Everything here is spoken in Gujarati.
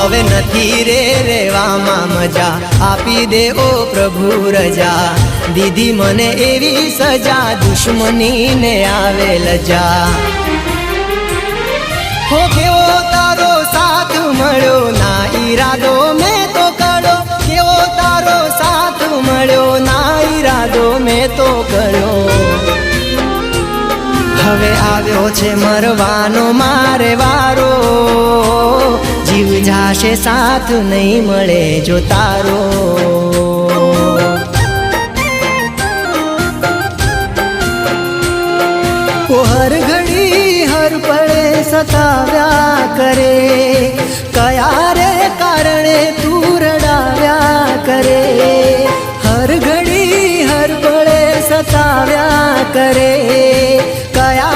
હવે નથી રે રેવામાં મજા, આપી દે ઓ પ્રભુ રજા, દીધી મને એવી સજા, દુશ્મનીને આવે લજા। હો કેવો તારો સાથ મળ્યો, ના ઈરાદો મેં તો કર્યો, કેવો તારો સાથ મળ્યો, ના ઈરાદો મેં તો કર્યો। હવે આવ્યો છે મરવાનો મારે વારો, જીવ જાશે સાથ નહીં મળે જો તારો। હર ઘડી હર પળે સતાવ્યા કરે, કયા રે કારણે તું રડાવ્યા કરે। હર ઘડી હર પળે સતાવ્યા કરે, કયા